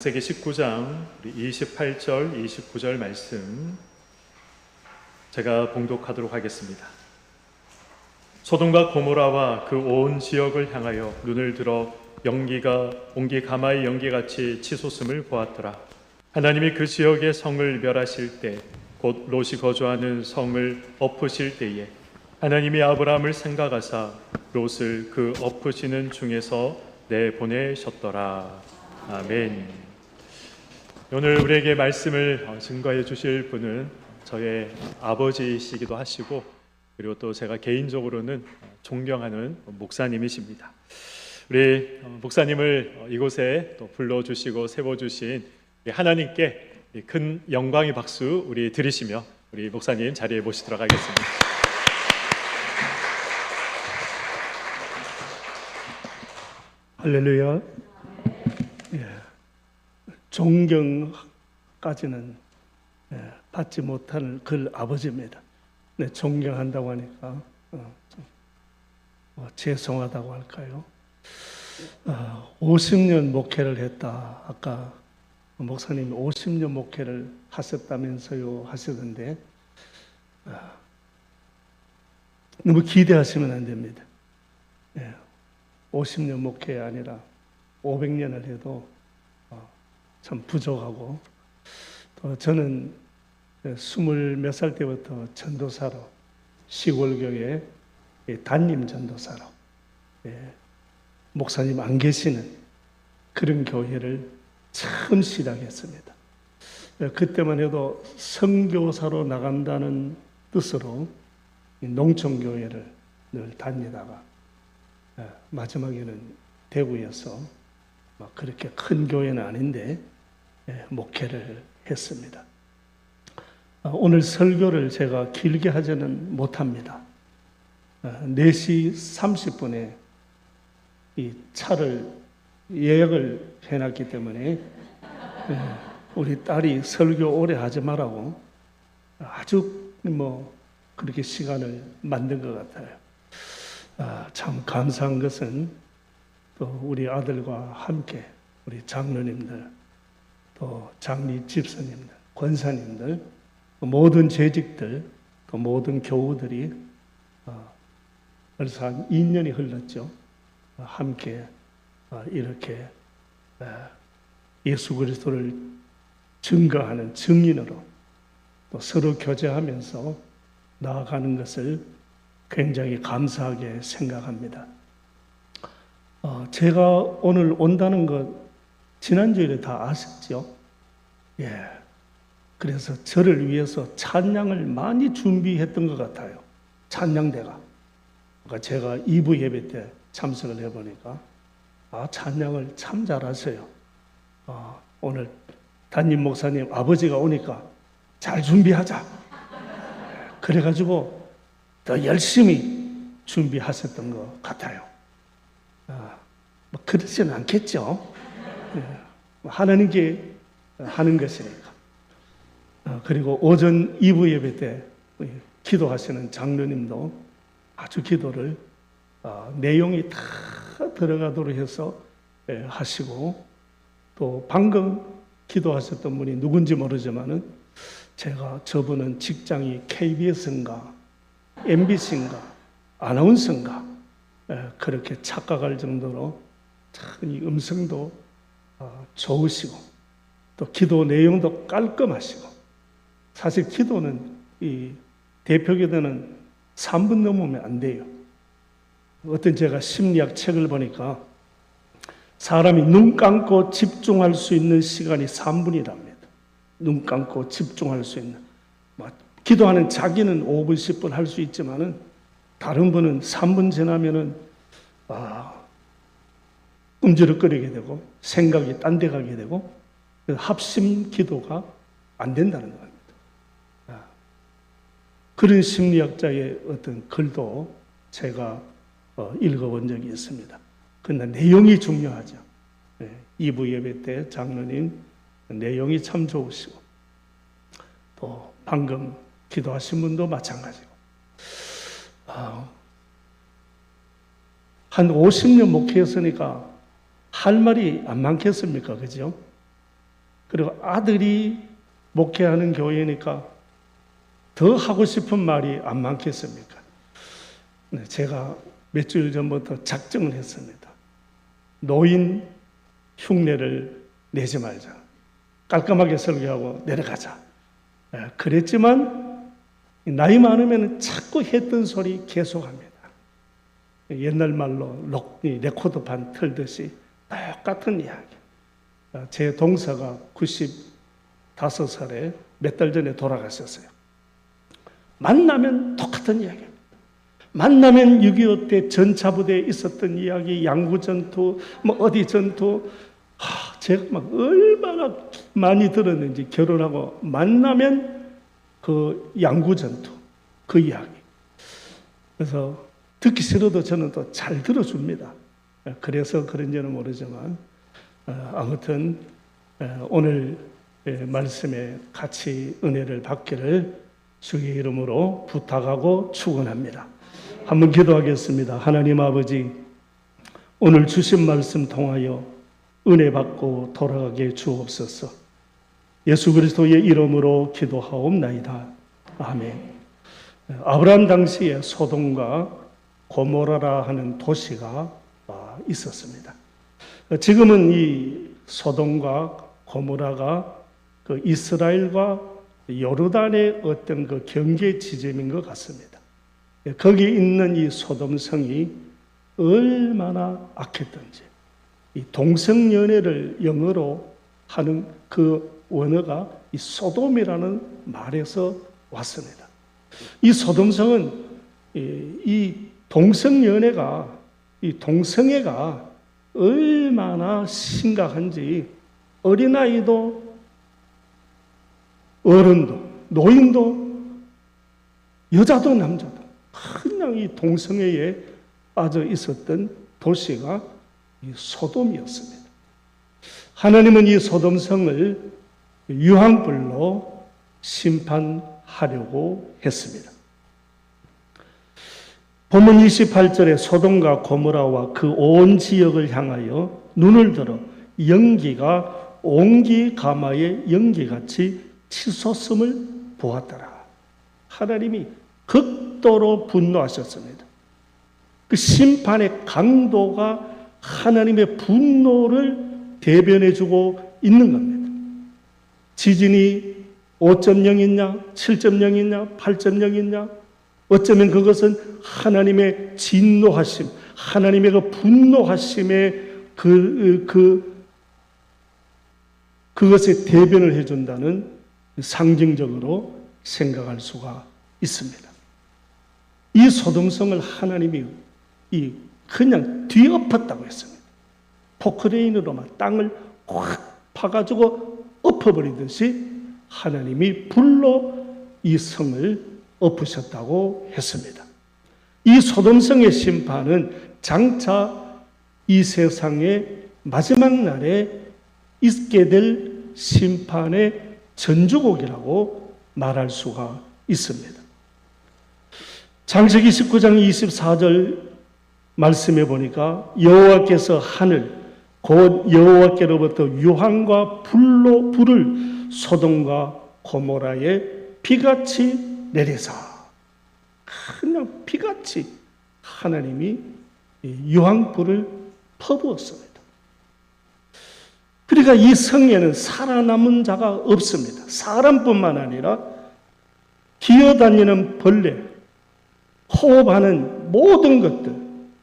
창세기 19장 28절, 29절 말씀 제가 봉독하도록 하겠습니다. 소돔과 고모라와 그 온 지역을 향하여 눈을 들어 연기가 온기 가마의 연기같이 치솟음을 보았더라. 하나님이 그 지역의 성을 멸하실 때, 곧 롯이 거주하는 성을 엎으실 때에 하나님이 아브라함을 생각하사 롯을 그 엎으시는 중에서 내보내셨더라. 아멘. 오늘 우리에게 말씀을 증거해 주실 분은 저의 아버지시기도 하시고, 그리고 또 제가 개인적으로는 존경하는 목사님이십니다. 우리 목사님을 이곳에 또 불러주시고 세워주신 하나님께 큰 영광의 박수 우리 드리시며 우리 목사님 자리에 모시도록 하겠습니다. 할렐루야. 존경까지는 받지 못할 그 아버지입니다. 존경한다고 하니까 죄송하다고 할까요? 50년 목회를 했다. 아까 목사님이 50년 목회를 하셨다면서요 하시던데 너무 기대하시면 안 됩니다. 50년 목회가 아니라 500년을 해도 참 부족하고, 또 저는 20몇 살 때부터 전도사로, 시골교회 담임 전도사로, 목사님 안 계시는 그런 교회를 처음 시작했습니다. 그때만 해도 선교사로 나간다는 뜻으로 농촌교회를 늘 다니다가 마지막에는 대구에서 그렇게 큰 교회는 아닌데 목회를 했습니다. 오늘 설교를 제가 길게 하지는 못합니다. 4시 30분에 이 차를 예약을 해놨기 때문에 우리 딸이 설교 오래 하지 말라고 아주 그렇게 시간을 만든 것 같아요. 참 감사한 것은 또 우리 아들과 함께 우리 장로님들, 또 장리 집사님들, 권사님들, 모든 재직들, 또 모든 교우들이 벌써 한 2년이 흘렀죠. 함께 이렇게 예수 그리스도를 증거하는 증인으로 또 서로 교제하면서 나아가는 것을 굉장히 감사하게 생각합니다. 제가 오늘 온다는 것 지난주에 다 아셨죠? 그래서 저를 위해서 찬양을 많이 준비했던 것 같아요. 찬양대가. 그러니까 제가 2부 예배 때 참석을 해보니까 찬양을 참 잘하세요. 오늘 담임 목사님 아버지가 오니까 잘 준비하자. 그래가지고 더 열심히 준비하셨던 것 같아요. 그렇지는 않겠죠. 하나님께 하는 것이니까. 그리고 오전 2부 예배 때 기도하시는 장로님도 아주 기도를 내용이 다 들어가도록 해서 하시고, 또 방금 기도하셨던 분이 누군지 모르지만은 제가 저분은 직장이 KBS인가 MBC인가 아나운서인가 그렇게 착각할 정도로 참 이 음성도 좋으시고, 또 기도 내용도 깔끔하시고, 사실 기도는 이 대표기도는 3분 넘으면 안 돼요. 어떤 제가 심리학 책을 보니까 사람이 눈 감고 집중할 수 있는 시간이 3분이랍니다. 눈 감고 집중할 수 있는. 기도하는 자기는 5분, 10분 할 수 있지만은 다른 분은 3분 지나면은 꿈지럭거리게 되고 생각이 딴 데 가게 되고 합심 기도가 안 된다는 겁니다. 그런 심리학자의 어떤 글도 제가 읽어본 적이 있습니다. 그러나 내용이 중요하죠. 2부 예배 때 장로님 내용이 참 좋으시고, 또 방금 기도하신 분도 마찬가지고, 한 50년 목회했으니까 할 말이 안 많겠습니까? 그죠? 그리고 아들이 목회하는 교회니까 더 하고 싶은 말이 안 많겠습니까? 네, 제가 몇 주일 전부터 작정을 했습니다. 노인 흉내를 내지 말자. 깔끔하게 설교하고 내려가자. 그랬지만 나이 많으면 자꾸 했던 소리 계속합니다. 옛날 말로 레코드판 틀듯이 똑같은 이야기. 제 동서가 95살에 몇 달 전에 돌아가셨어요. 만나면 똑같은 이야기. 만나면 6.25 때 전차부대에 있었던 이야기, 양구전투, 어디 전투. 제가 막 얼마나 많이 들었는지, 결혼하고 만나면 그 양구전투, 그 이야기. 그래서 듣기 싫어도 저는 또 잘 들어줍니다. 그래서 그런지는 모르지만, 아무튼 오늘 말씀에 같이 은혜를 받기를 주의 이름으로 부탁하고 축원합니다. 한번 기도하겠습니다. 하나님 아버지, 오늘 주신 말씀 통하여 은혜 받고 돌아가게 주옵소서. 예수 그리스도의 이름으로 기도하옵나이다. 아멘. 아브라함 당시에 소돔과 고모라라 하는 도시가 있었습니다. 지금은 이 소돔과 고모라가 그 이스라엘과 요르단의 어떤 그 경계 지점인 것 같습니다. 거기 있는 이 소돔성이 얼마나 악했던지, 이 동성연애를 영어로 하는 그 원어가 이 소돔이라는 말에서 왔습니다. 이 소돔성은 이 동성연애가, 이 동성애가 얼마나 심각한지 어린아이도 어른도 노인도 여자도 남자도 그냥 이 동성애에 빠져 있었던 도시가 이 소돔이었습니다. 하나님은 이 소돔성을 유황불로 심판하려고 했습니다. 본문 28절에 소돔과 고모라와 그 온 지역을 향하여 눈을 들어 연기가 옹기 가마의 연기같이 치솟음을 보았더라. 하나님이 극도로 분노하셨습니다. 그 심판의 강도가 하나님의 분노를 대변해주고 있는 겁니다. 지진이 5.0이냐, 7.0이냐, 8.0이냐, 어쩌면 그것은 하나님의 진노하심, 하나님의 그 분노하심의 그것에 대변을 해준다는 상징적으로 생각할 수가 있습니다. 이 소돔성을 하나님이 그냥 뒤엎었다고 했습니다. 포크레인으로만 땅을 확 파가지고 엎어버리듯이 하나님이 불로 이 성을 엎으셨다고 했습니다. 이 소돔성의 심판은 장차 이 세상의 마지막 날에 있게 될 심판의 전주곡이라고 말할 수가 있습니다. 창세기 19장 24절 말씀해 보니까 여호와께서 하늘 곧 여호와께로부터 유황과 불을 소돔과 고모라에 비같이 내리사, 그냥 비같이 하나님이 유황불을 퍼부었습니다. 그러니까 이 성에는 살아남은 자가 없습니다. 사람뿐만 아니라 기어다니는 벌레, 호흡하는 모든 것들,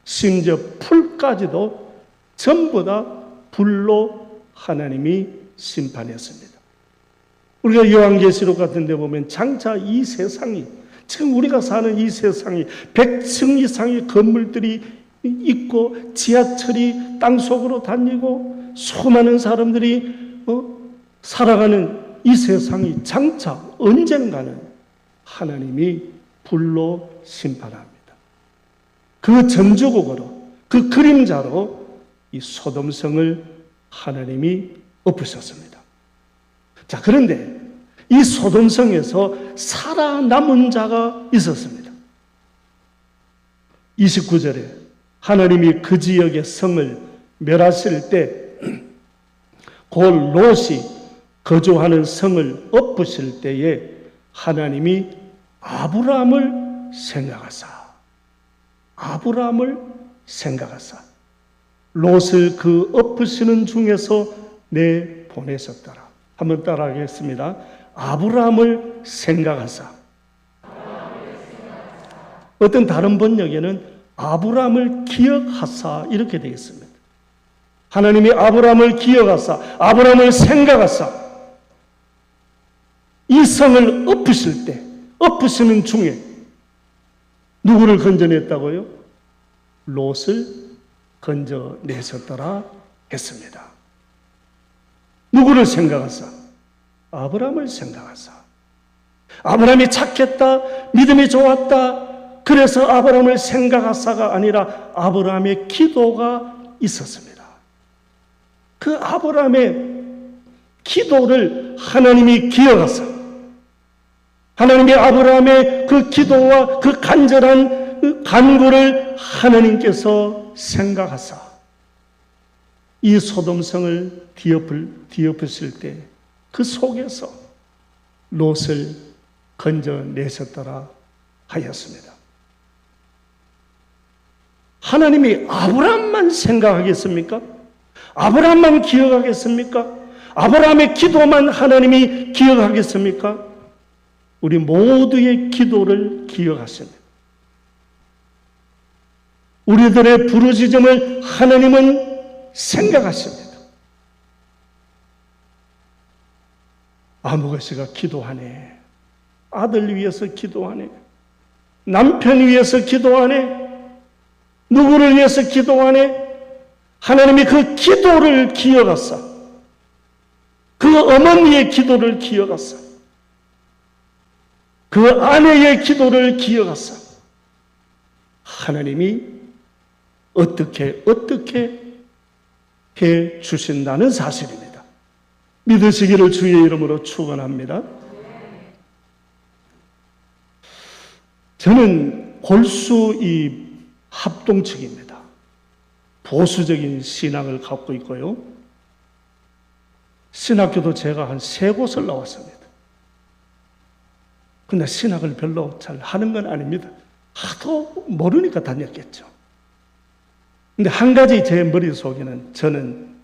심지어 풀까지도 전부 다 불로 하나님이 심판했습니다. 우리가 요한계시록 같은 데 보면 장차 이 세상이, 지금 우리가 사는 이 세상이 100층 이상의 건물들이 있고 지하철이 땅속으로 다니고 수많은 사람들이 살아가는 이 세상이 장차 언젠가는 하나님이 불로 심판합니다. 그 전주곡으로, 그 그림자로 이 소돔성을 하나님이 엎으셨습니다. 자, 그런데 이 소돔성에서 살아남은 자가 있었습니다. 29절에 하나님이 그 지역의 성을 멸하실 때 곧 롯이 거주하는 성을 엎으실 때에 하나님이 아브라함을 생각하사 롯을 그 엎으시는 중에서 내보내셨더라. 한번 따라하겠습니다. 아브라함을 생각하사. 어떤 다른 번역에는 아브라함을 기억하사 이렇게 되어 있습니다. 하나님이 아브라함을 기억하사, 아브라함을 생각하사 이 성을 엎으실 때, 엎으시는 중에 누구를 건져냈다고요? 롯을 건져내셨더라 했습니다. 누구를 생각하사? 아브라함을 생각하사. 아브라함이 착했다, 믿음이 좋았다, 그래서 아브라함을 생각하사가 아니라 아브라함의 기도가 있었습니다. 그 아브라함의 기도를 하나님이 기억하사, 하나님이 아브라함의 그 기도와 그 간절한 그 간구를 하나님께서 생각하사 이 소돔성을 뒤엎으실 때 그 속에서 롯을 건져내셨더라 하였습니다. 하나님이 아브라함만 생각하겠습니까? 아브라함만 기억하겠습니까? 아브라함의 기도만 하나님이 기억하겠습니까? 우리 모두의 기도를 기억하십니다. 우리들의 부르짖음을 하나님은 생각하십니다. 아무것이가 기도하네. 아들 위해서 기도하네. 남편 위해서 기도하네. 누구를 위해서 기도하네. 하나님이 그 기도를 기억하사, 그 어머니의 기도를 기억하사, 그 아내의 기도를 기억하사 하나님이 어떻게 해 주신다는 사실입니다. 믿으시기를 주의 이름으로 축원합니다. 저는 골수 이 합동측입니다. 보수적인 신앙을 갖고 있고요. 신학교도 제가 한 3곳을 나왔습니다. 근데 신학을 별로 잘 하는 건 아닙니다. 하도 모르니까 다녔겠죠. 근데 한 가지 제 머릿속에는 저는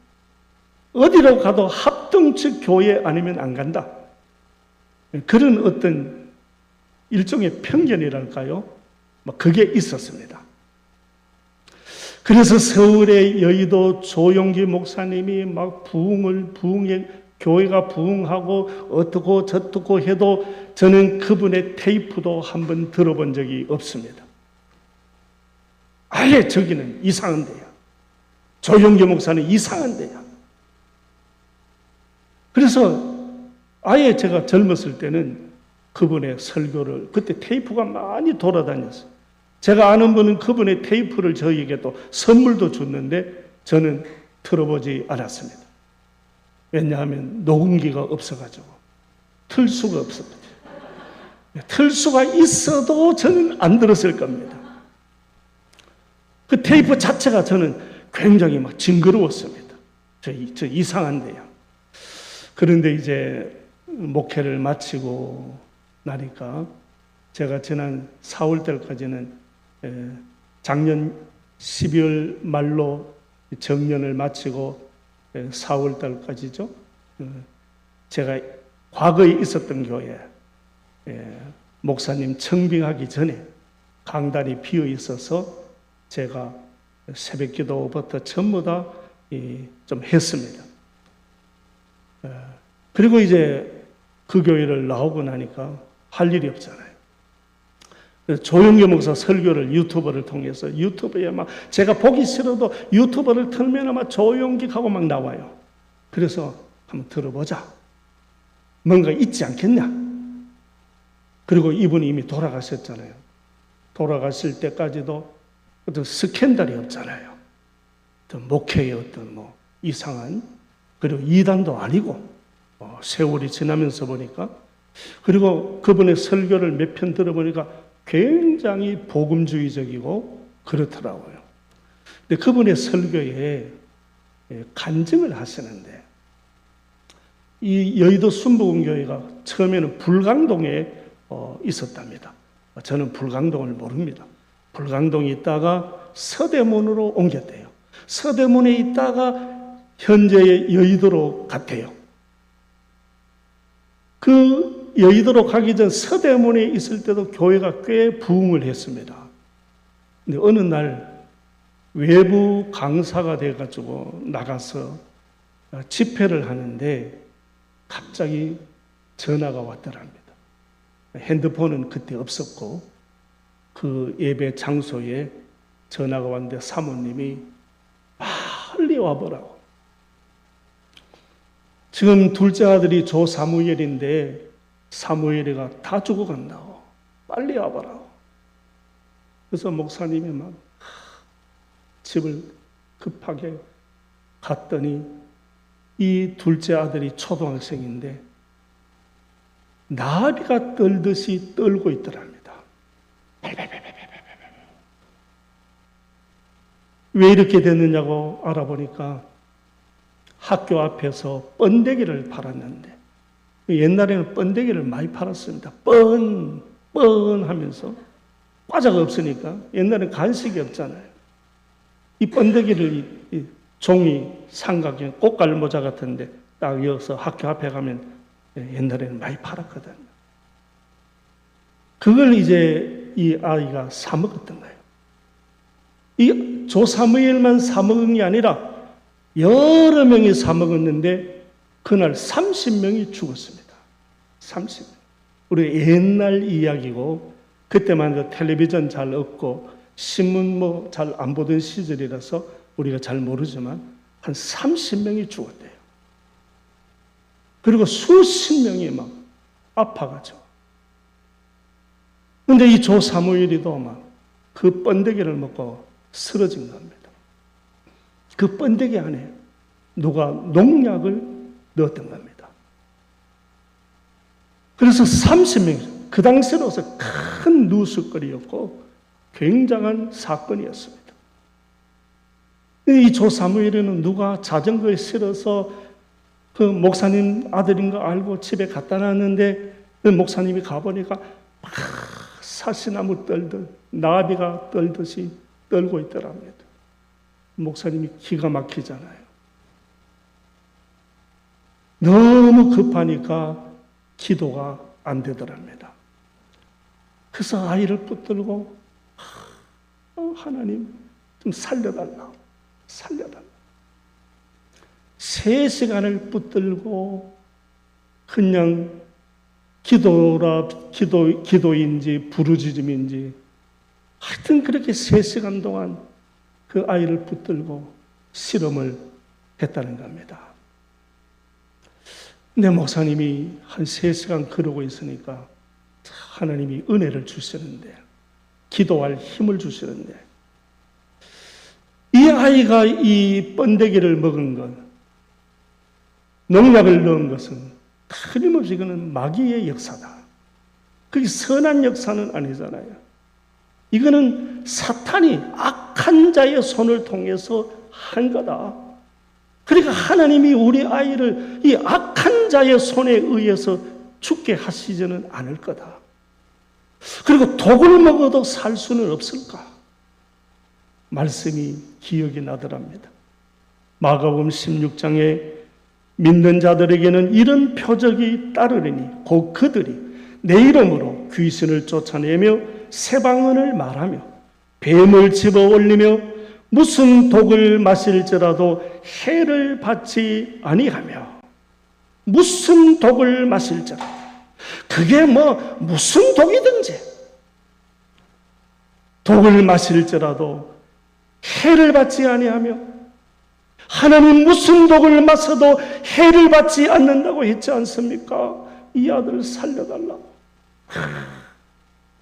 어디로 가도 합동측 교회 아니면 안 간다. 그런 어떤 일종의 편견이랄까요? 그게 있었습니다. 그래서 서울의 여의도 조용기 목사님이 막 교회가 부흥하고 어떻고 저떻고 해도 저는 그분의 테이프도 한번 들어본 적이 없습니다. 아예 저기는 이상한 데야. 조용기 목사는 이상한 데야. 그래서 아예 제가 젊었을 때는 그분의 설교를, 그때 테이프가 많이 돌아다녔어요. 제가 아는 분은 그분의 테이프를 저에게 또 선물도 줬는데 저는 들어보지 않았습니다. 왜냐하면 녹음기가 없어가지고 틀 수가 없습니다. 틀 수가 있어도 저는 안 들었을 겁니다. 그 테이프 자체가 저는 굉장히 막 징그러웠습니다. 저 이상한데요. 그런데 이제 목회를 마치고 나니까 제가 지난 4월 달까지는 작년 12월 말로 정년을 마치고 4월 달까지죠. 제가 과거에 있었던 교회 목사님 청빙하기 전에 강단이 비어 있어서 제가 새벽 기도부터 전부 다 좀 했습니다. 그리고 이제 그 교회를 나오고 나니까 할 일이 없잖아요. 조용기 목사 설교를 유튜버를 통해서 유튜브에 막 제가 보기 싫어도 유튜버를 틀면 아마 조용기 하고 막 나와요. 그래서 한번 들어보자. 뭔가 있지 않겠냐. 그리고 이분이 이미 돌아가셨잖아요. 돌아가실 때까지도 어떤 스캔들이 없잖아요. 어떤 목회의 어떤 이상한, 그리고 이단도 아니고 세월이 지나면서 보니까, 그리고 그분의 설교를 몇 편 들어보니까 굉장히 복음주의적이고 그렇더라고요. 근데 그분의 설교에 간증을 하시는데 이 여의도 순복음교회가 처음에는 불광동에 있었답니다. 저는 불광동을 모릅니다. 불광동에 있다가 서대문으로 옮겼대요. 서대문에 있다가 현재의 여의도로 갔대요. 그 여의도로 가기 전 서대문에 있을 때도 교회가 꽤 부흥을 했습니다. 근데 어느 날 외부 강사가 돼가지고 나가서 집회를 하는데 갑자기 전화가 왔더랍니다. 핸드폰은 그때 없었고 그 예배 장소에 전화가 왔는데 사모님이 빨리 와보라고. 지금 둘째 아들이 조사무엘인데 사무엘이가 다 죽어간다고. 빨리 와보라고. 그래서 목사님이 막 집을 급하게 갔더니 이 둘째 아들이 초등학생인데 나비가 떨듯이 떨고 있더랍니다. 왜 이렇게 됐느냐고 알아보니까 학교 앞에서 번데기를 팔았는데 옛날에는 번데기를 많이 팔았습니다. 뻔 하면서 과자가 없으니까 옛날에는 간식이 없잖아요. 이 번데기를 이 종이 삼각형 꽃갈 모자 같은데 딱 이어서 학교 앞에 가면 옛날에는 많이 팔았거든요. 그걸 이제 이 아이가 사 먹었던 거예요. 이 조사무엘만 사 먹은 게 아니라 여러 명이 사 먹었는데 그날 30명이 죽었습니다. 30명. 우리 옛날 이야기고 그때만 해도 텔레비전 잘 없고 신문 뭐 잘 안 보던 시절이라서 우리가 잘 모르지만 한 30명이 죽었대요. 그리고 수십 명이 막 아파가지고. 근데 이 조사무엘이도 막 그 번데기를 먹고 쓰러진 겁니다. 그 번데기 안에 누가 농약을 넣었던 겁니다. 그래서 30명, 그 당시로서 큰 뉴스거리였고 굉장한 사건이었습니다. 이 조사무엘은 누가 자전거에 실어서 그 목사님 아들인 거 알고 집에 갖다 놨는데 그 목사님이 가보니까 막 사시나무 떨듯 나비가 떨듯이 떨고 있더랍니다. 목사님이 기가 막히잖아요. 너무 급하니까 기도가 안 되더랍니다. 그래서 아이를 붙들고 하나님 좀 살려달라. 3시간을 붙들고 그냥 기도인지 부르짖음인지 하여튼 그렇게 3시간 동안 그 아이를 붙들고 실험을 했다는 겁니다. 근데 목사님이 한 3시간 그러고 있으니까 하나님이 은혜를 주시는데 기도할 힘을 주시는데 이 아이가 이 번데기를 먹은 것, 농약을 넣은 것은 틀림없이 이거는 마귀의 역사다. 그게 선한 역사는 아니잖아요. 이거는 사탄이 악한 자의 손을 통해서 한 거다. 그러니까 하나님이 우리 아이를 이 악한 자의 손에 의해서 죽게 하시지는 않을 거다. 그리고 독을 먹어도 살 수는 없을까? 말씀이 기억이 나더랍니다. 마가복음 16장에 믿는 자들에게는 이런 표적이 따르리니 곧 그들이 내 이름으로 귀신을 쫓아내며 새방언을 말하며 뱀을 집어 올리며 무슨 독을 마실지라도 해를 받지 아니하며 무슨 독을 마실지라도 그게 무슨 독이든지 독을 마실지라도 해를 받지 아니하며 하나님 무슨 독을 마셔도 해를 받지 않는다고 했지 않습니까? 이 아들을 살려달라고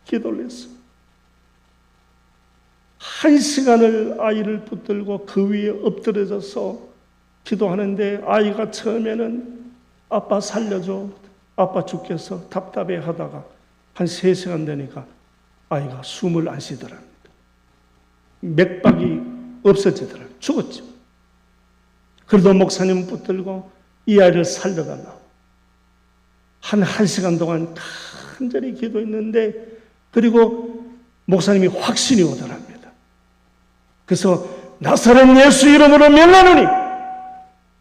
기도를 했어요. 1시간을 아이를 붙들고 그 위에 엎드려져서 기도하는데 아이가 처음에는 아빠 살려줘, 아빠 죽겠어 답답해 하다가 한 3시간 되니까 아이가 숨을 안 쉬더랍니다. 맥박이 없어지더랍니다. 죽었죠. 그래도 목사님 붙들고 이 아이를 살려달라고 한 1시간 동안 간절히 기도했는데, 그리고 목사님이 확신이 오더랍니다. 그래서 나사렛 예수 이름으로 명하노니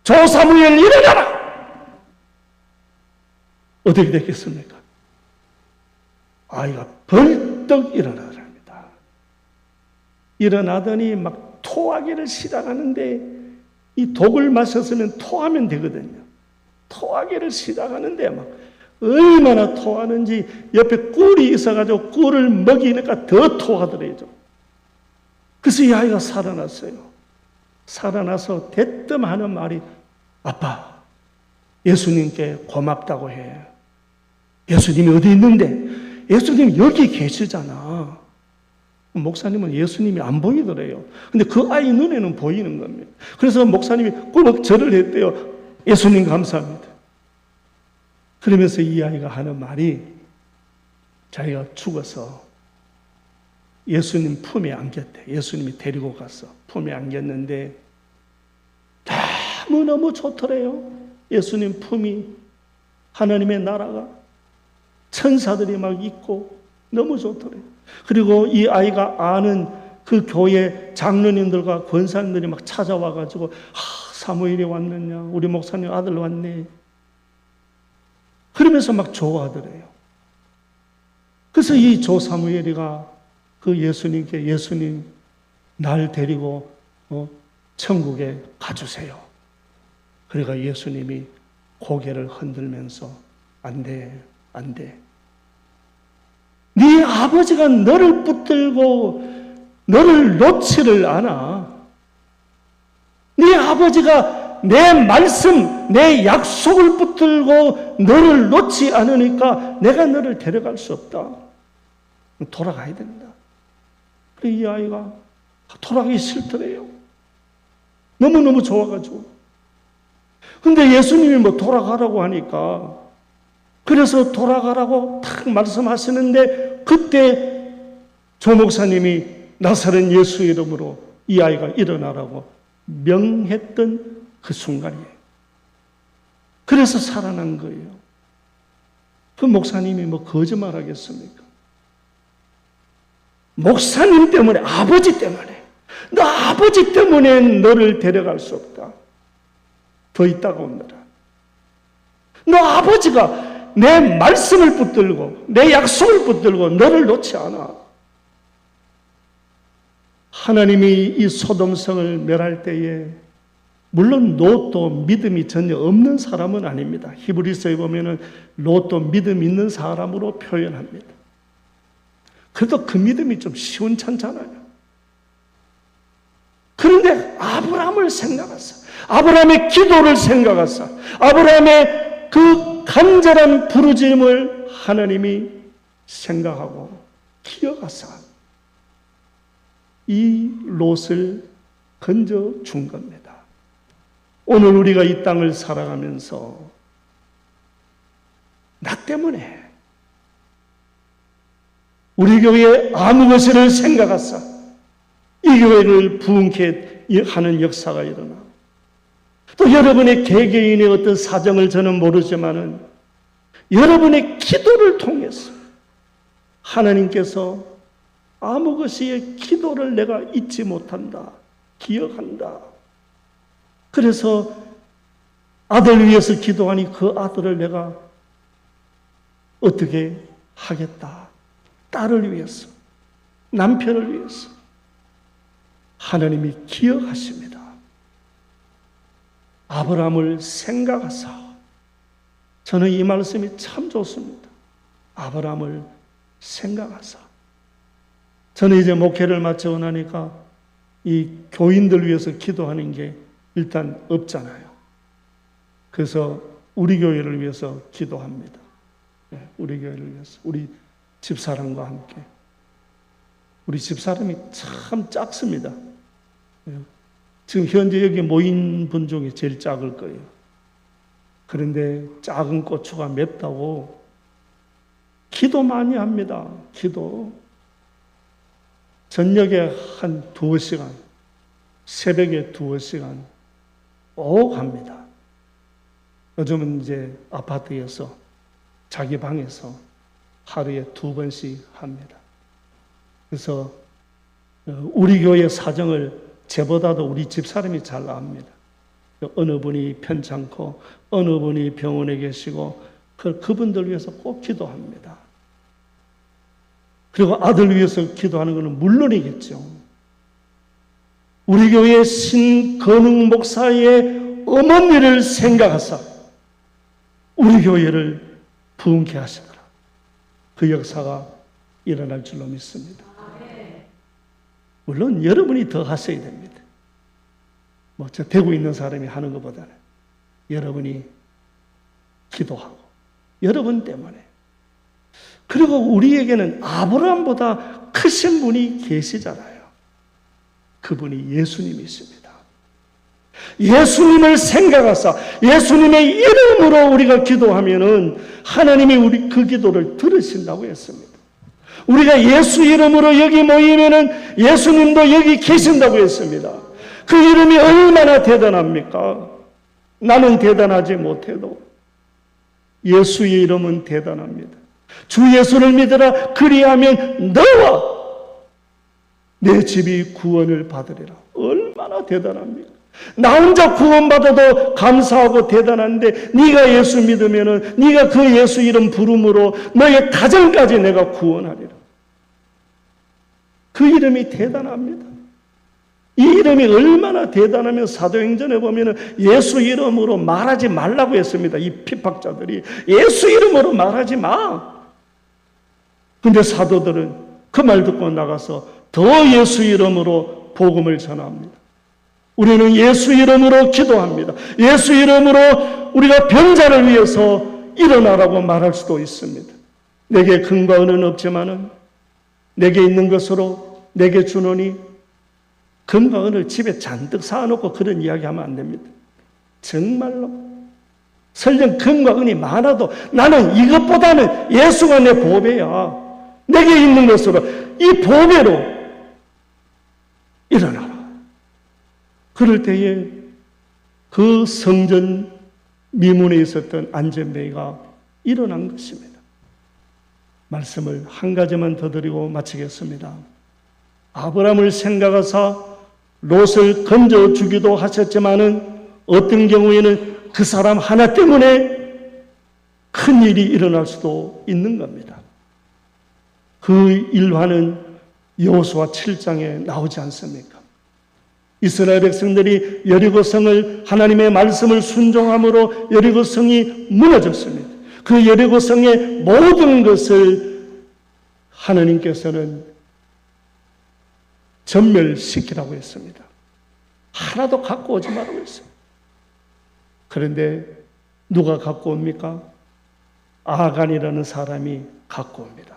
조사무엘 일어나라. 어떻게 됐겠습니까? 아이가 벌떡 일어나더랍니다. 일어나더니 막 토하기를 시작하는데, 이 독을 마셨으면 토하면 되거든요. 토하기를 시작하는데 막 얼마나 토하는지 옆에 꿀이 있어가지고 꿀을 먹이니까 더 토하더래요. 그래서 이 아이가 살아났어요. 살아나서 대뜸 하는 말이, 아빠, 예수님께 고맙다고 해. 예수님이 어디 있는데? 예수님 여기 계시잖아. 목사님은 예수님이 안 보이더래요. 근데 그 아이 눈에는 보이는 겁니다. 그래서 목사님이 꾸벅 절을 했대요. 예수님 감사합니다. 그러면서 이 아이가 하는 말이, 자기가 죽어서 예수님 품에 안겼대. 예수님이 데리고 가서 품에 안겼는데 너무너무 좋더래요. 예수님 품이, 하나님의 나라가, 천사들이 막 있고 너무 좋더래요. 그리고 이 아이가 아는 그 교회 장로님들과 권사님들이 막 찾아와가지고, 사무엘이 왔느냐, 우리 목사님 아들 왔네, 그러면서 막 좋아하더래요. 그래서 이 조사무엘이가 그 예수님께, 예수님 날 데리고 천국에 가주세요. 그러니까 예수님이 고개를 흔들면서, 안 돼, 안 돼. 네 아버지가 너를 붙들고 너를 놓지를 않아. 네 아버지가 내 말씀, 내 약속을 붙들고 너를 놓지 않으니까 내가 너를 데려갈 수 없다. 돌아가야 된다. 그래, 이 아이가 돌아가기 싫더래요. 너무너무 좋아가지고. 근데 예수님이 뭐 돌아가라고 하니까, 그래서 돌아가라고 탁 말씀하시는데, 그때 조 목사님이 나사렛 예수 이름으로 이 아이가 일어나라고 명했던 그 순간이에요. 그래서 살아난 거예요. 그 목사님이 뭐 거짓말 하겠습니까? 목사님 때문에, 아버지 때문에, 너 아버지 때문에 너를 데려갈 수 없다. 더 있다가 온다. 너 아버지가 내 말씀을 붙들고 내 약속을 붙들고 너를 놓지 않아. 하나님이 이 소돔성을 멸할 때에, 물론 롯도 믿음이 전혀 없는 사람은 아닙니다. 히브리서에 보면은 롯도 믿음 있는 사람으로 표현합니다. 그래도 그 믿음이 좀 시원찮잖아요. 그런데 아브라함을 생각하사, 아브라함의 기도를 생각하사, 아브라함의 그 간절한 부르짖음을 하나님이 생각하고 기억하사 이 롯을 건져 준 겁니다. 오늘 우리가 이 땅을 살아가면서 나 때문에 우리 교회의 아무 것을 생각하사 이 교회를 부흥케 하는 역사가 일어나, 또 여러분의 개개인의 어떤 사정을 저는 모르지만은 여러분의 기도를 통해서 하나님께서 아무 것의 기도를 내가 잊지 못한다, 기억한다. 그래서 아들 위해서 기도하니 그 아들을 내가 어떻게 하겠다. 딸을 위해서, 남편을 위해서 하나님이 기억하십니다. 아브라함을 생각하사, 저는 이 말씀이 참 좋습니다. 아브라함을 생각하사. 저는 이제 목회를 마치고 나니까 이 교인들 위해서 기도하는 게 일단 없잖아요. 그래서 우리 교회를 위해서 기도합니다. 우리 교회를 위해서, 우리 집사람과 함께. 우리 집사람이 참 작습니다. 지금 현재 여기 모인 분 중에 제일 작을 거예요. 그런데 작은 고추가 맵다고 기도 많이 합니다. 기도. 저녁에 한 2시간, 새벽에 2시간 꼭 합니다. 요즘은 이제 아파트에서 자기 방에서 하루에 2번씩 합니다. 그래서 우리 교회 사정을 저보다도 우리 집사람이 잘 압니다. 어느 분이 편찮고 어느 분이 병원에 계시고 그분들 위해서 꼭 기도합니다. 그리고 아들 위해서 기도하는 것은 물론이겠죠. 우리 교회 신건웅 목사의 어머니를 생각하사 우리 교회를 부흥케 하시더라. 그 역사가 일어날 줄로 믿습니다. 물론 여러분이 더 하셔야 됩니다. 저 대구에 있는 사람이 하는 것보다는 여러분이 기도하고 여러분 때문에. 그리고 우리에게는 아브라함보다 크신 분이 계시잖아요. 그분이 예수님이십니다. 예수님을 생각하사 예수님의 이름으로 우리가 기도하면은 하나님이 우리 그 기도를 들으신다고 했습니다. 우리가 예수 이름으로 여기 모이면은 예수님도 여기 계신다고 했습니다. 그 이름이 얼마나 대단합니까? 나는 대단하지 못해도 예수의 이름은 대단합니다. 주 예수를 믿으라. 그리하면 너와 내 집이 구원을 받으리라. 얼마나 대단합니까? 나 혼자 구원받아도 감사하고 대단한데 네가 예수 믿으면은 네가 그 예수 이름 부름으로 너의 가정까지 내가 구원하리라. 그 이름이 대단합니다. 이 이름이 얼마나 대단하면 사도행전에 보면은 예수 이름으로 말하지 말라고 했습니다. 이 핍박자들이 예수 이름으로 말하지 마. 근데 사도들은 그 말 듣고 나가서 더 예수 이름으로 복음을 전합니다. 우리는 예수 이름으로 기도합니다. 예수 이름으로 우리가 병자를 위해서 일어나라고 말할 수도 있습니다. 내게 금과 은은 없지만은 내게 있는 것으로 내게 주노니 금과 은을 집에 잔뜩 쌓아놓고 그런 이야기하면 안 됩니다. 정말로 설령 금과 은이 많아도 나는 이것보다는 예수가 내 보배야. 내게 있는 것으로 이 보배로 일어나라. 그럴 때에 그 성전 미문에 있었던 안전뱅이가 일어난 것입니다. 말씀을 한 가지만 더 드리고 마치겠습니다. 아브라함을 생각하사 롯을 건져 주기도 하셨지만은 어떤 경우에는 그 사람 하나 때문에 큰 일이 일어날 수도 있는 겁니다. 그 일화는 여호수아 7장에 나오지 않습니까? 이스라엘 백성들이 여리고성을 하나님의 말씀을 순종함으로 여리고성이 무너졌습니다. 그 여리고성의 모든 것을 하나님께서는 전멸시키라고 했습니다. 하나도 갖고 오지 말라고 했어요. 그런데 누가 갖고 옵니까? 아간이라는 사람이 갖고 옵니다.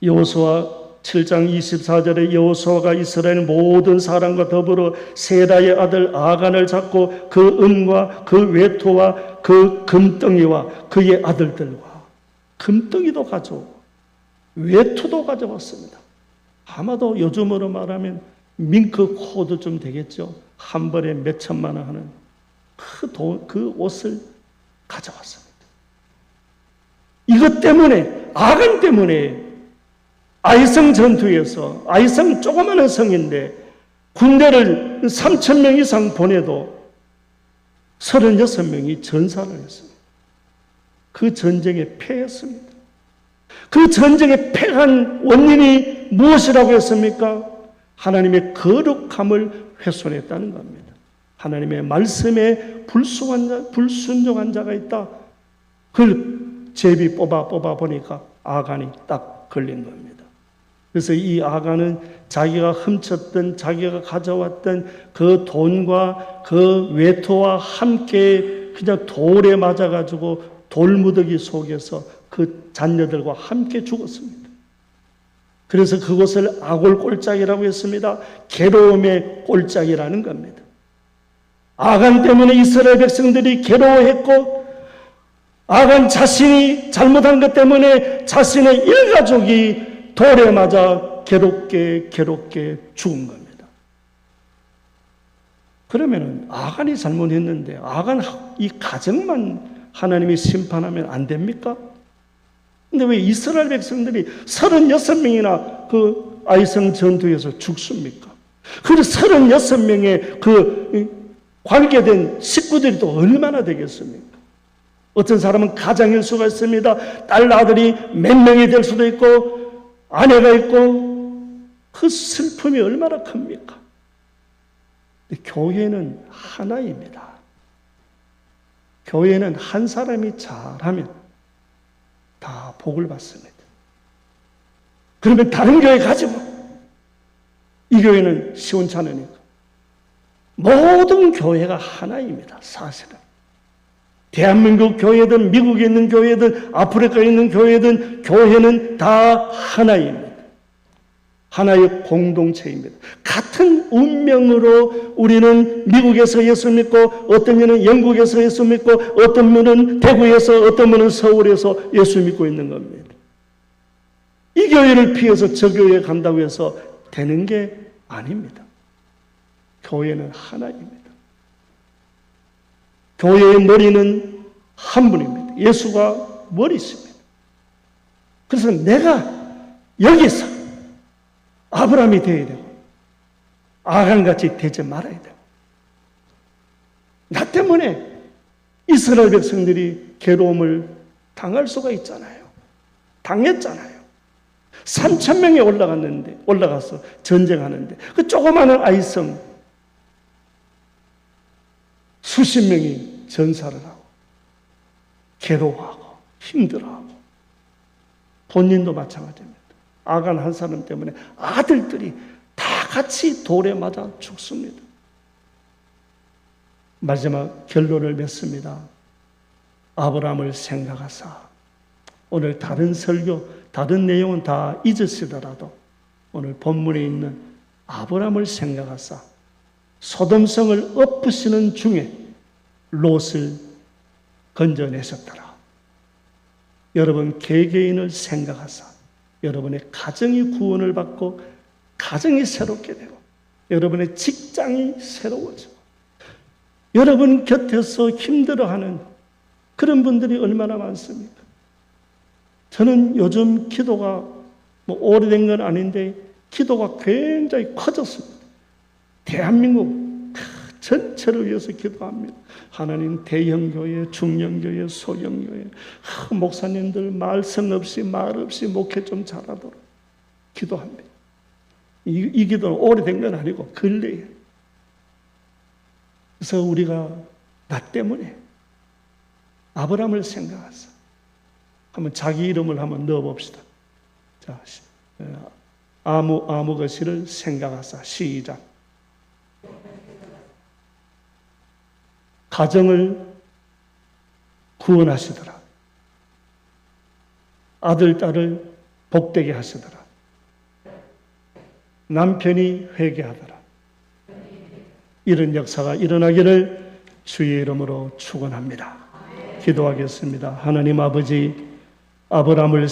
여호수아 7장 24절에 여호수아가 이스라엘 모든 사람과 더불어 세라의 아들 아간을 잡고 그 은과 그 외토와 그 금덩이와 그의 아들들과 금덩이도 가져오고 외토도 가져왔습니다. 아마도 요즘으로 말하면 밍크 코드쯤 되겠죠. 한 벌에 몇 천만 원 하는 그 옷을 가져왔습니다. 이것 때문에 아간 때문에 아이성 전투에서 아이성 조그마한 성인데 군대를 3,000명 이상 보내도 36명이 전사를 했습니다. 그 전쟁에 패했습니다. 그 전쟁에 패한 원인이 무엇이라고 했습니까? 하나님의 거룩함을 훼손했다는 겁니다. 하나님의 말씀에 불순종한 자가 있다. 그걸 제비 뽑아 보니까 아간이 딱 걸린 겁니다. 그래서 이 아간은 자기가 훔쳤던 자기가 가져왔던 그 돈과 그 외토와 함께 그냥 돌에 맞아가지고 돌무더기 속에서 그 자녀들과 함께 죽었습니다. 그래서 그것을 아골골짜기라고 했습니다. 괴로움의 골짜기라는 겁니다. 아간 때문에 이스라엘 백성들이 괴로워했고 아간 자신이 잘못한 것 때문에 자신의 일가족이 돌에 맞아 괴롭게 죽은 겁니다. 그러면은 아간이 잘못했는데 아간 이 가정만 하나님이 심판하면 안 됩니까? 근데 왜 이스라엘 백성들이 36명이나 그 아이성 전투에서 죽습니까? 그리고 36명의 그 관계된 식구들이 또 얼마나 되겠습니까? 어떤 사람은 가장일 수가 있습니다. 딸, 아들이 몇 명이 될 수도 있고 아내가 있고 그 슬픔이 얼마나 큽니까? 교회는 하나입니다. 교회는 한 사람이 잘하면 다 복을 받습니다. 그러면 다른 교회 가지 뭐. 이 교회는 시원치 않으니까. 모든 교회가 하나입니다. 사실은. 대한민국 교회든 미국에 있는 교회든 아프리카에 있는 교회든 교회는 다 하나입니다. 하나의 공동체입니다. 같은 운명으로 우리는 미국에서 예수 믿고 어떤 분은 영국에서 예수 믿고 어떤 분은 대구에서 어떤 분은 서울에서 예수 믿고 있는 겁니다. 이 교회를 피해서 저 교회에 간다고 해서 되는 게 아닙니다. 교회는 하나입니다. 교회의 머리는 한 분입니다. 예수가 머리십니다. 그래서 내가 여기서 아브라함이 되어야 되고 아간같이 되지 말아야 되고 나 때문에 이스라엘 백성들이 괴로움을 당할 수가 있잖아요. 당했잖아요. 3,000명이 올라가서 전쟁하는데 그 조그마한 아이성 수십 명이 전사를 하고 괴로워하고 힘들어하고 본인도 마찬가지입니다. 아간 한 사람 때문에 아들들이 다 같이 돌에 맞아 죽습니다. 마지막 결론을 맺습니다. 아브라함을 생각하사 오늘 다른 설교, 다른 내용은 다 잊으시더라도 오늘 본문에 있는 아브라함을 생각하사 소돔성을 엎으시는 중에 롯을 건져내셨더라. 여러분 개개인을 생각하사 여러분의 가정이 구원을 받고 가정이 새롭게 되고 여러분의 직장이 새로워지고 여러분 곁에서 힘들어하는 그런 분들이 얼마나 많습니까? 저는 요즘 기도가 오래된 건 아닌데 기도가 굉장히 커졌습니다. 대한민국 전체를 위해서 기도합니다. 하나님 대형교회, 중형교회, 소형교회 목사님들 말씀 없이 말 없이 목회 좀 잘하도록 기도합니다. 이 기도는 오래된 건 아니고 근래에. 그래서 우리가 나 때문에 아브라함을 생각하자. 한번 자기 이름을 한번 넣어봅시다. 자, 아무 것이를 생각하자. 시작. 가정을 구원하시더라. 아들, 딸을 복되게 하시더라. 남편이 회개하더라. 이런 역사가 일어나기를 주의 이름으로 축원합니다. 기도하겠습니다. 하나님 아버지, 아브라함을